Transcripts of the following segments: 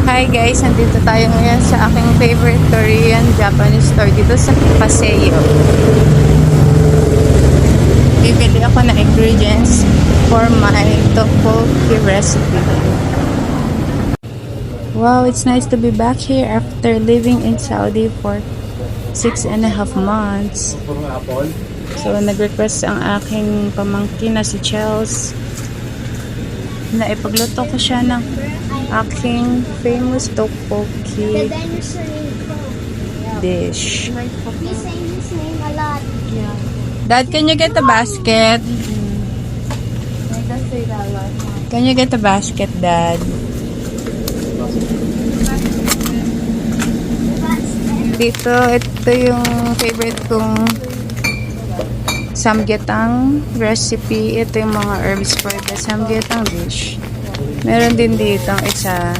Hi guys, nandito tayo ngayon sa aking favorite Korean Japanese store dito sa Paseo. Bibili ako ng ingredients for my tteokbokki recipe. Wow, it's nice to be back here after living in Saudi for 6.5 months. So, nag-request ang aking pamangkin na si Chels na ipagluto ko siya ng aking famous tteokbokki dish. He's saying his name a lot. Yeah. Dad, can you get a basket? Can you get a basket, Dad? Dito, ito yung favorite kong samgyetang recipe. Ito yung mga herbs for the samgyetang dish. Meron din dito ang isa.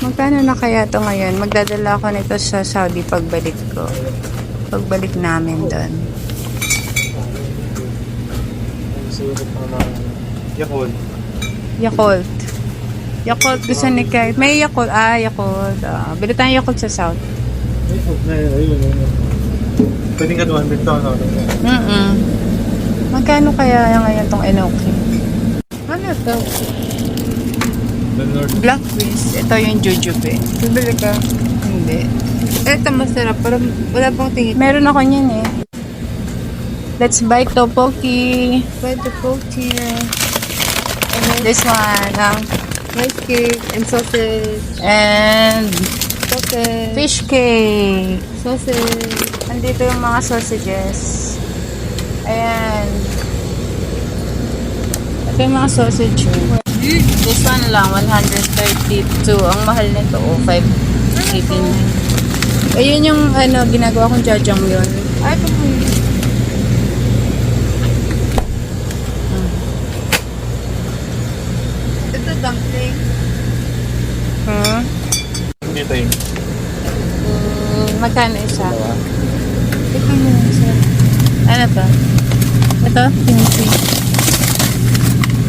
Magkano na kaya ito ngayon? Magdadala ako nito sa Saudi pagbalik ko. Pagbalik namin doon. Yakult. Yakult. Yakult gusto ni Kyle. May Yakult. Yakult. Bili tayong Yakult sa South. Pwedeng ka 200 to, no? Magkano kaya ngayon tong enoki? Ano to? Black beans. Ito yung jujube. Bibili ka? Hindi. Ito masarap, pero wala pang tingin. Meron ako niyan eh. Let's buy tteokbokki. Pwede po here. This one. Rice cake and sausage. And Sausage. fish cake. Sausage. Andito yung mga sausages. Ayan. Ito yung mga sausage. This one lang, 132. Ang mahal nito, 589. Ayun yung ginagawa kong jajangmyeon. Ay, ito po yun. Ito dumpling. Dito yun. Magkano isa? Ito mo sir. Ano to? Ito? Kimchi.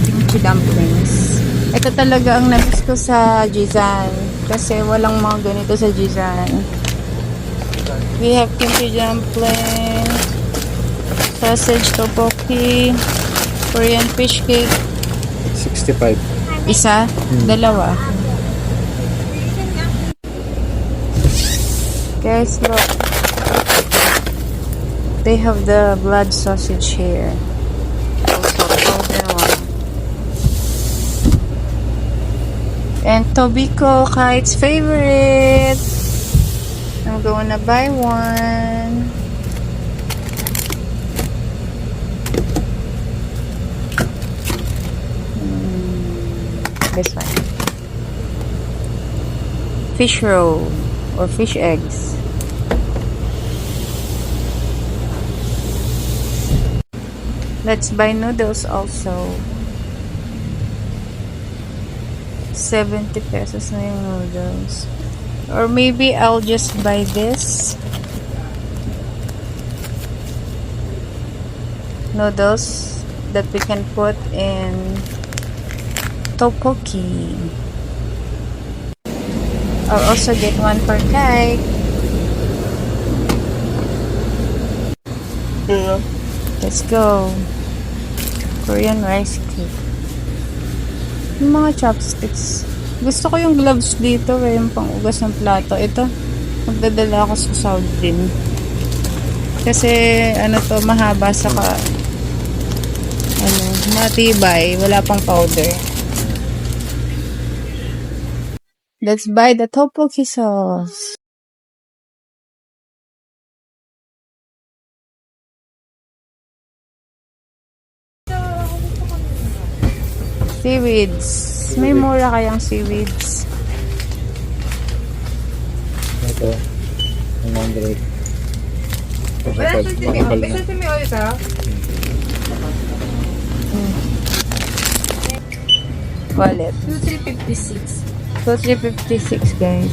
Kimchi dumplings. Ito talaga ang nabis ko sa Jizan. Kasi walang mga ganito sa Jizan. We have kimchi dumpling, sausage tteokbokki, Korean fish cake. 65. Isa? Dalawa? Guys, look. They have the blood sausage here. Also, golden one. And Tobiko, Kite's favorite. I'm gonna buy one. This one. Fish roll or fish eggs. Let's buy noodles also. 70 pesos na yung noodles. Or maybe I'll just buy this. Noodles that we can put in tteokbokki. I'll also get one for Kai. Let's go. Korean rice cake. Yung mga chopsticks. Gusto ko yung gloves dito, yung pang-ugas ng plato. Ito, magdadala ako sa Saudi din. Kasi, mahaba saka, matibay. Wala pang powder. Let's buy the tteokbokki sauce. Seaweeds. May mura kayang seaweeds. Ito. 100. Wala sesame oil. May sesame oil ka? Wallet. 2,356. So, 356 guys.